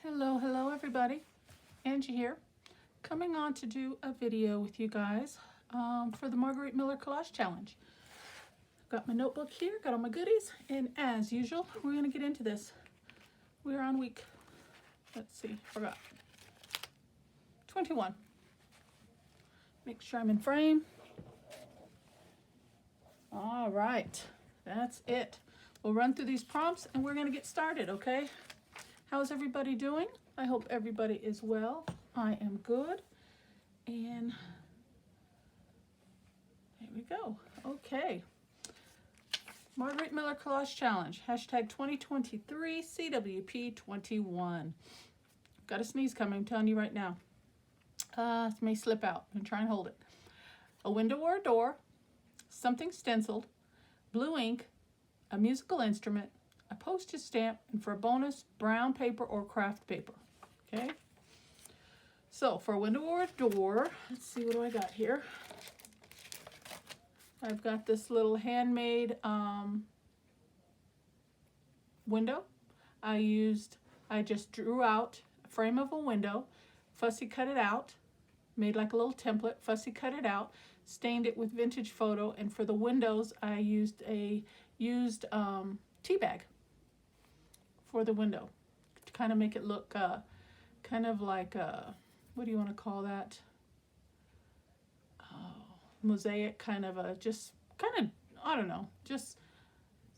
Hello everybody. Angie here, coming on to do a video with you guys for the Marguerite Miller Collage Challenge. Got my notebook here, got all my goodies, and as usual, we're going to get into this. We're on week, let's see, forgot, 21. Make sure I'm in frame. All right, that's it. We'll run through these prompts and we're going to get started, okay? How's everybody doing? I hope everybody is well. I am good. And there we go. Okay. Marguerite Miller Collage Challenge. Hashtag 2023 CWP21. Got a sneeze coming, I'm telling you right now. It may slip out. I'm trying to hold it. A window or a door. Something stenciled. Blue ink. A musical instrument. A postage stamp, and for a bonus, brown paper or craft paper. Okay, so for a window or a door, let's see, what do I got here? I've got this little handmade window. I just drew out a frame of a window, fussy cut it out, made like a little template, fussy cut it out, stained it with vintage photo, and for the windows I used a tea bag for the window to kind of make it look kind of like what do you want to call that? Mosaic, kind of a, just kind of, I don't know, just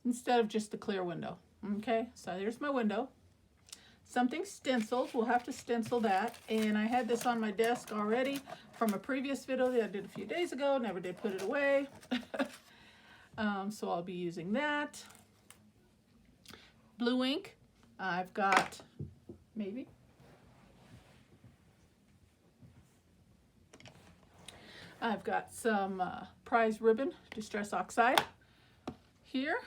instead of just the clear window. Okay, so there's my window. Something stenciled, we'll have to stencil that, and I had this on my desk already from a previous video that I did a few days ago, never did put it away. So I'll be using that. Blue ink, I've got maybe. I've got some prize ribbon, Distress Oxide here.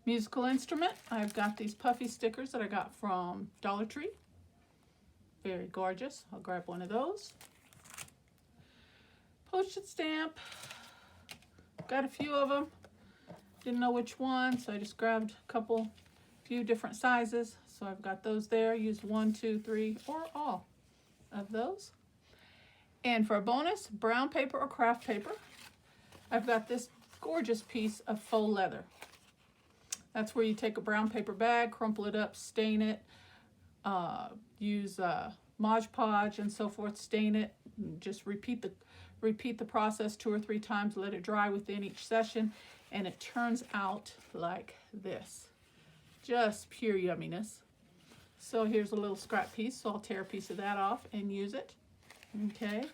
Musical instrument, I've got these puffy stickers that I got from Dollar Tree. Very gorgeous. I'll grab one of those. Postage stamp, got a few of them. Didn't know which one, so I just grabbed a few different sizes. So I've got those there. Use 1, 2, 3, or all of those. And for a bonus, brown paper or craft paper, I've got this gorgeous piece of faux leather. That's where you take a brown paper bag, crumple it up, stain it, use Mod Podge and so forth, stain it, and just repeat the process 2 or 3 times, let it dry within each session, and it turns out like this. Just pure yumminess. So here's a little scrap piece, so I'll tear a piece of that off and use it. Okay.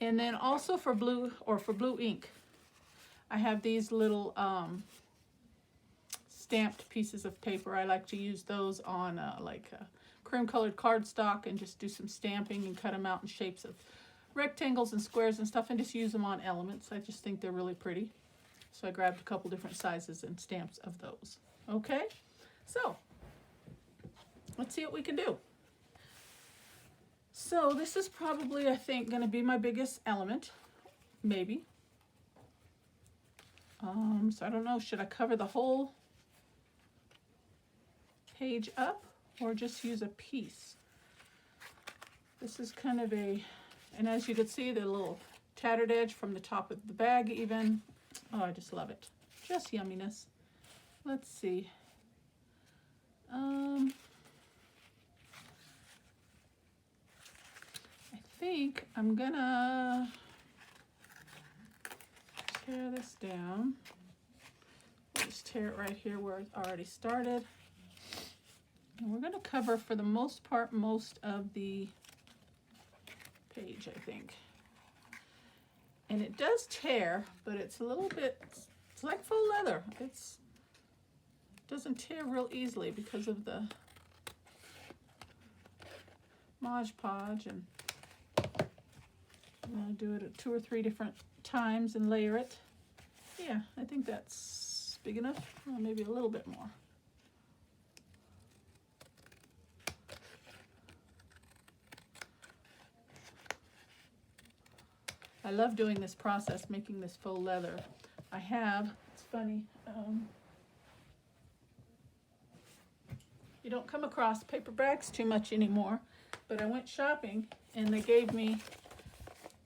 And then also for blue ink, I have these little stamped pieces of paper. I like to use those on cream colored cardstock and just do some stamping and cut them out in shapes of rectangles and squares and stuff, and just use them on elements. I just think they're really pretty. So I grabbed a couple different sizes and stamps of those. Okay, so let's see what we can do. So this is probably, I think, going to be my biggest element, maybe. So I don't know, should I cover the whole page up or just use a piece? This is kind of a, and as you can see, the little tattered edge from the top of the bag even. Oh, I just love it. Just yumminess. Let's see. I think I'm gonna tear this down. Just tear it right here where it already started. And we're gonna cover, for the most part, most of the page, I think. And it does tear, but it's a little bit, it's like faux leather. It doesn't tear real easily because of the Mod Podge, and I'm gonna do it at 2 or 3 different times and layer it. Yeah, I think that's big enough. Well, maybe a little bit more. I love doing this process, making this faux leather. I have, it's funny, You don't come across paper bags too much anymore, but I went shopping and they gave me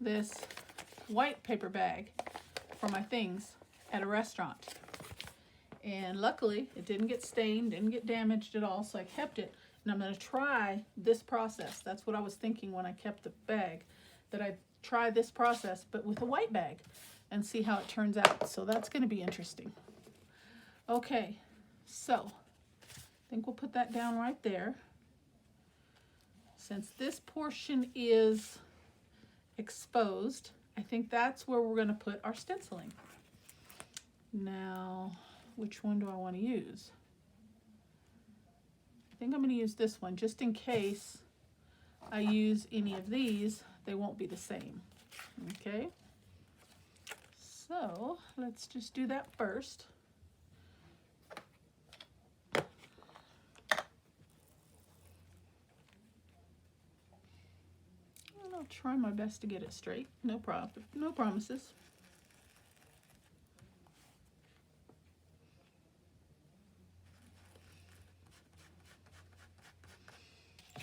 this white paper bag for my things at a restaurant. And luckily it didn't get stained, didn't get damaged at all, so I kept it. And I'm going to try this process. That's what I was thinking when I kept the bag, that I'd try this process but with a white bag and see how it turns out. So that's going to be interesting. Okay, so I think we'll put that down right there. Since this portion is exposed, I think that's where we're going to put our stenciling. Now, which one do I want to use? I think I'm going to use this one just in case I use any of these, they won't be the same. Okay, so let's just do that first. And I'll try my best to get it straight. No promises.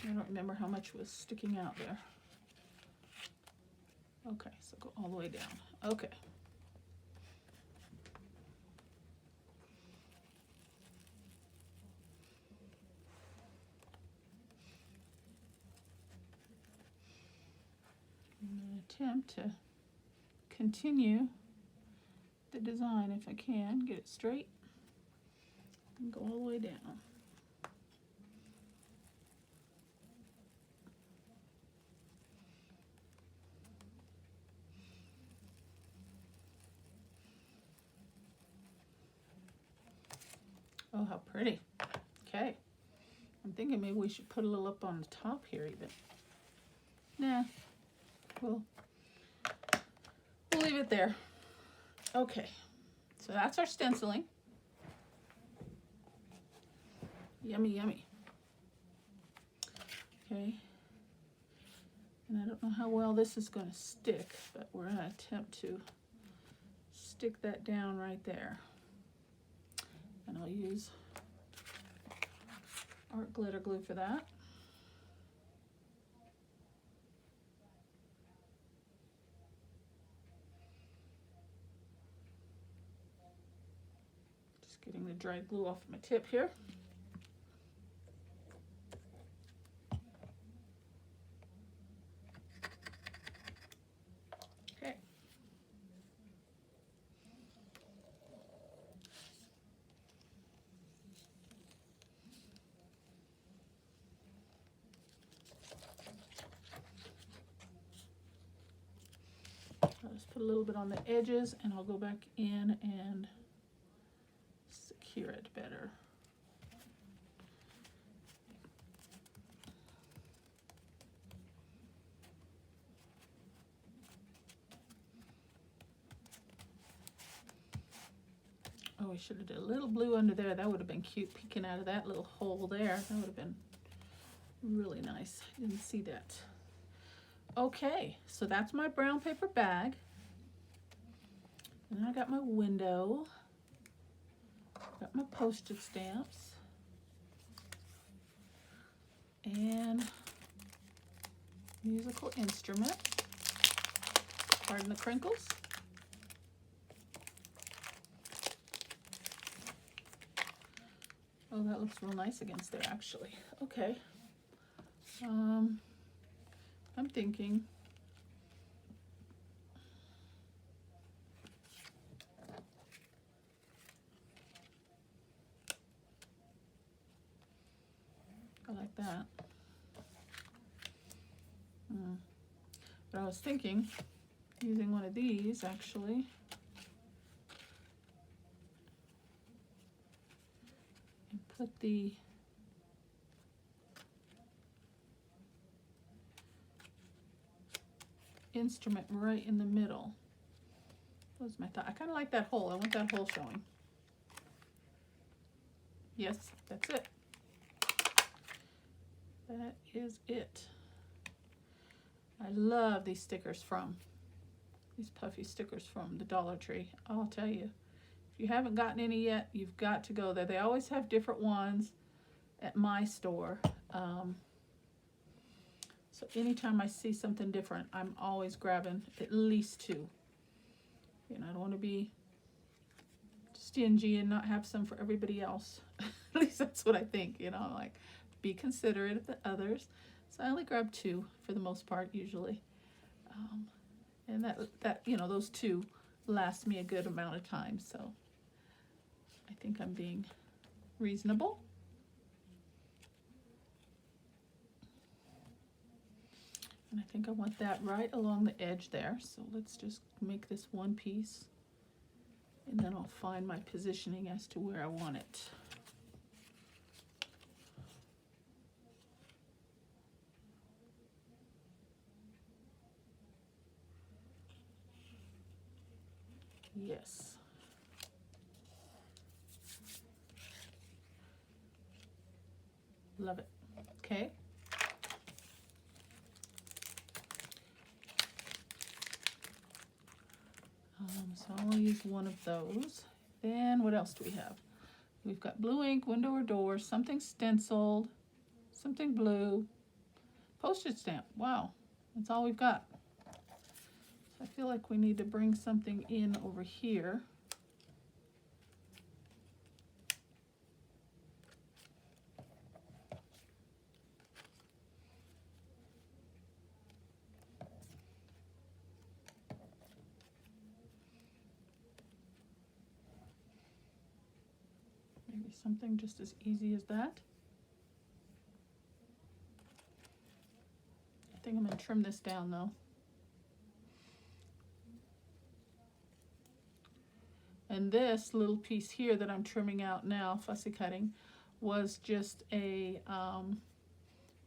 I don't remember how much was sticking out there. Okay, so go all the way down. Okay. I'm going to attempt to continue the design if I can, get it straight, and go all the way down. Oh, how pretty. Okay. I'm thinking maybe we should put a little up on the top here even. Nah. We'll leave it there. Okay. So that's our stenciling. Yummy, yummy. Okay. And I don't know how well this is going to stick, but we're going to attempt to stick that down right there. And I'll use art glitter glue for that. Just getting the dried glue off my tip here. Okay. I'll just put a little bit on the edges and I'll go back in and secure it better. Oh, we should have did a little blue under there. That would have been cute, peeking out of that little hole there. That would have been really nice. I didn't see that. Okay, so that's my brown paper bag. And I got my window. Got my postage stamps. And musical instrument. Pardon the crinkles. Oh, that looks real nice against there, actually. Okay. I'm thinking I like that. But I was thinking using one of these actually. And put the instrument right in the middle. That was my thought. I kind of like that hole. I want that hole showing. Yes, that's it. That is it. I love these stickers these puffy stickers from the Dollar Tree. I'll tell you, if you haven't gotten any yet, you've got to go there. They always have different ones. at my store. So anytime I see something different, I'm always grabbing at least two. You know, I don't want to be stingy and not have some for everybody else. At least that's what I think, you know, like be considerate of the others. So I only grab two for the most part usually. And that you know, those two last me a good amount of time, so I think I'm being reasonable. And I think I want that right along the edge there, so let's just make this one piece, and then I'll find my positioning as to where I want it. Yes. Love it. Okay. So I'll use one of those. Then what else do we have? We've got blue ink, window or door, something stenciled, something blue, postage stamp. Wow, that's all we've got. So I feel like we need to bring something in over here. Maybe something just as easy as that. I think I'm going to trim this down though. And this little piece here that I'm trimming out now, fussy cutting, was just a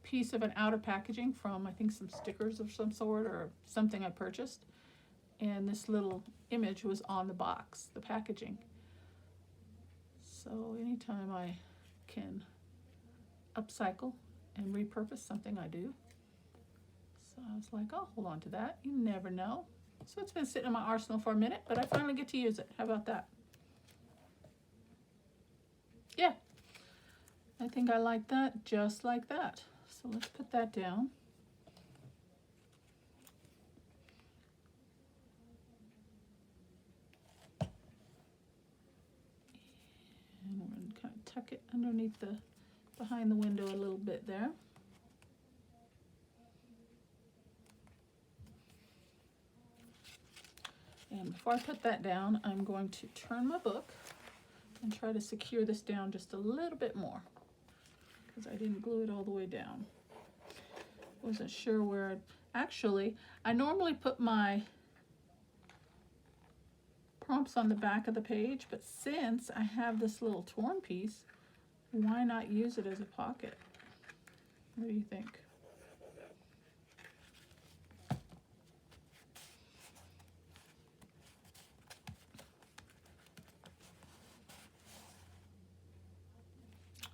piece of an outer packaging from, I think, some stickers of some sort or something I purchased. And this little image was on the box, the packaging. So anytime I can upcycle and repurpose something, I do. So I was like, oh, hold on to that. You never know. So it's been sitting in my arsenal for a minute, but I finally get to use it. How about that? Yeah, I think I like that just like that. So let's put that down. And we're going to kind of tuck it underneath the, behind the window a little bit there. And before I put that down, I'm going to turn my book and try to secure this down just a little bit more because I didn't glue it all the way down. Wasn't sure where actually, I normally put my prompts on the back of the page, but since I have this little torn piece, why not use it as a pocket? What do you think?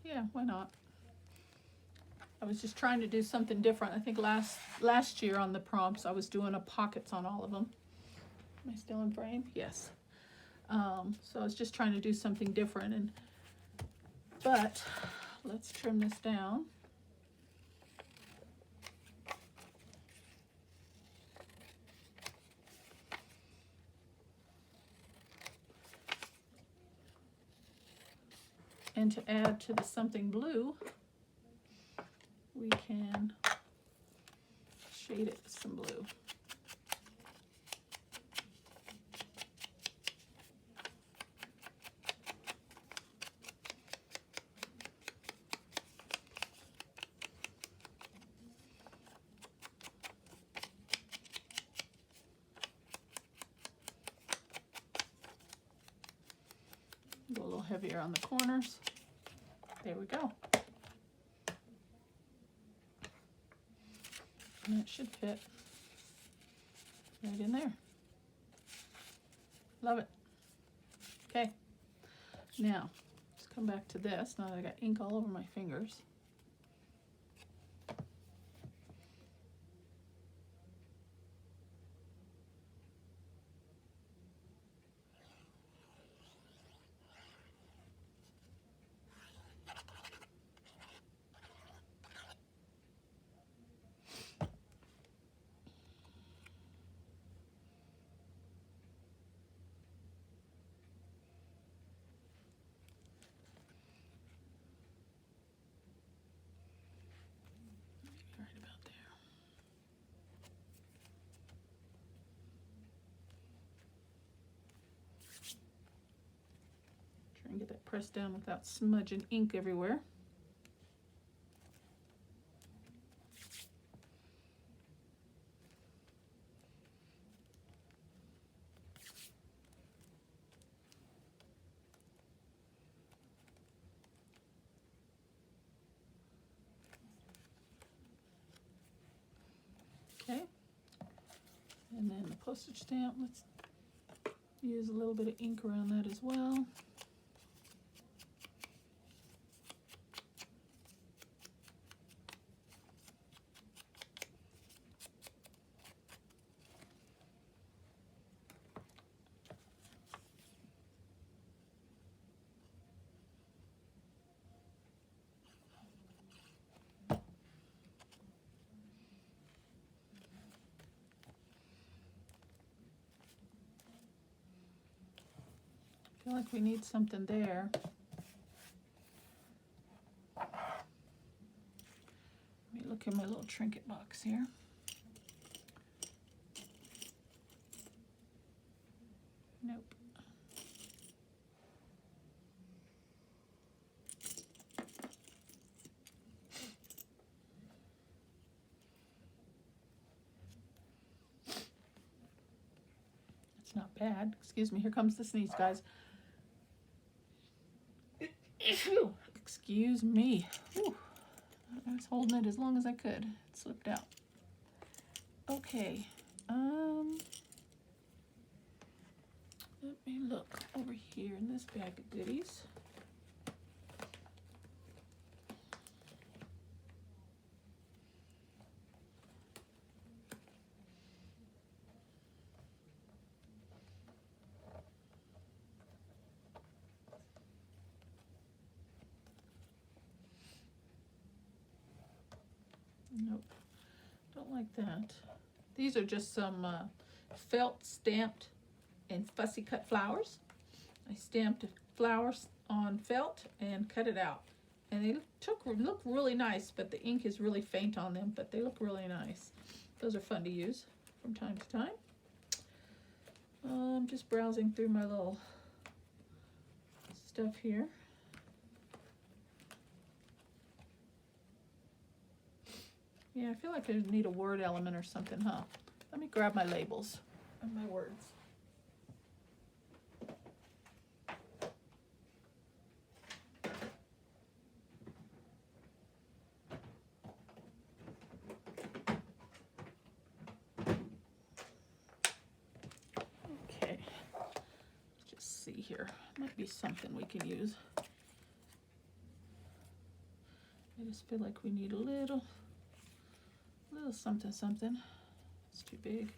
Yeah, why not? I was just trying to do something different. I think last year on the prompts I was doing a pockets on all of them. Am I still in frame? Yes. So I was just trying to do something different, but let's trim this down. And to add to the something blue, we can shade it with some blue. Go a little heavier on the corners. There we go. And it should fit right in there. Love it. Okay. Now, let's come back to this now that I got ink all over my fingers. press down without smudging ink everywhere. Okay, and then the postage stamp, let's use a little bit of ink around that as well. I feel like we need something there. Let me look in my little trinket box here. Nope. It's not bad. Excuse me, here comes the sneeze, guys. Excuse me. Whew. I was holding it as long as I could. It slipped out. Okay. Let me look over here in this bag of goodies. Nope, don't like that. These are just some felt stamped and fussy cut flowers. I stamped flowers on felt and cut it out. And they look really nice, but the ink is really faint on them, but they look really nice. Those are fun to use from time to time. I'm just browsing through my little stuff here. Yeah, I feel like I need a word element or something, huh? Let me grab my labels and my words. Okay, let's just see here. Might be something we can use. I just feel like we need a little something something. It's too big.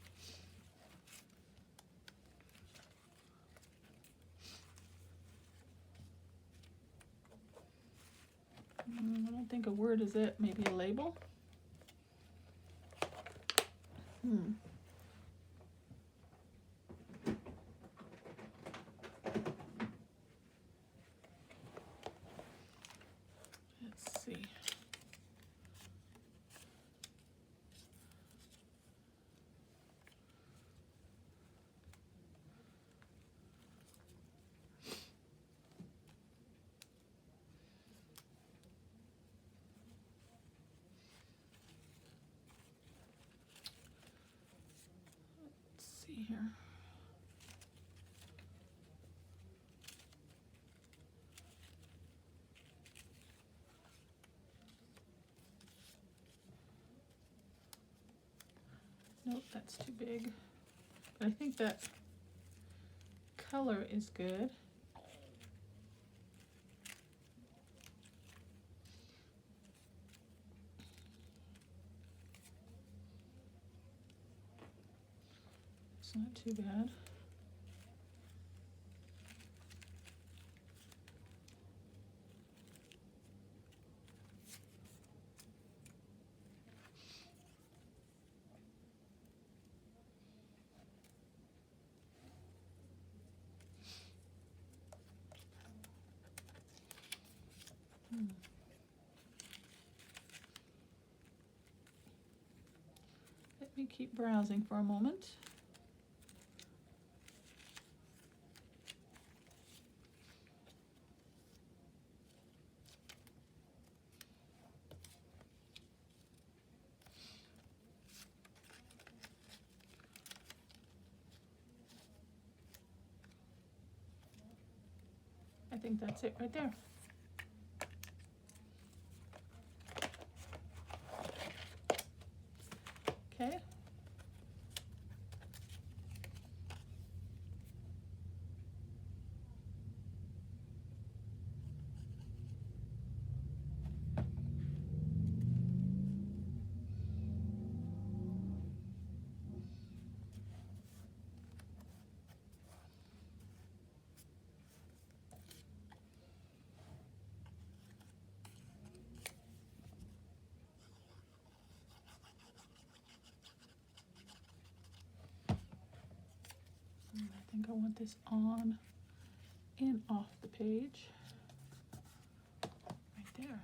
I don't think a word is it. Maybe a label. Let's see. Here. Nope, that's too big. But I think that color is good. It's not too bad. Let me keep browsing for a moment. I think that's it right there. Okay. I think I want this on and off the page. Right there.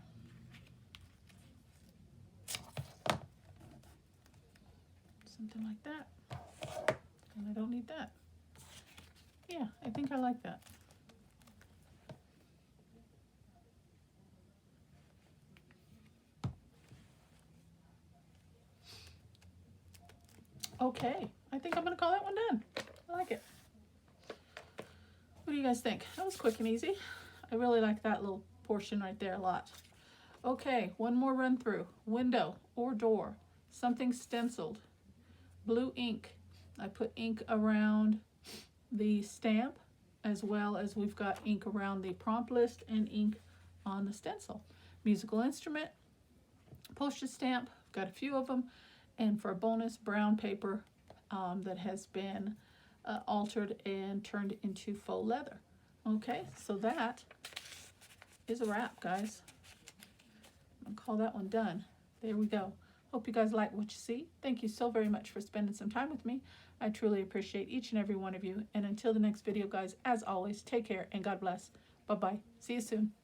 Something like that. And I don't need that. Yeah, I think I like that. Okay, I think I'm gonna call that one done. I like it. What do you guys think? That was quick and easy. I really like that little portion right there a lot. Okay, one more run through. Window or door, something stenciled. Blue ink. I put ink around the stamp, as well as we've got ink around the prompt list and ink on the stencil. Musical instrument, postage stamp, got a few of them, and for a bonus, brown paper that has been altered and turned into faux leather. Okay, so that is a wrap, guys. I'm gonna call that one done. There we go. Hope you guys like what you see. Thank you so very much for spending some time with me. I truly appreciate each and every one of you. And until the next video, guys, as always, take care and God bless. Bye-bye. See you soon.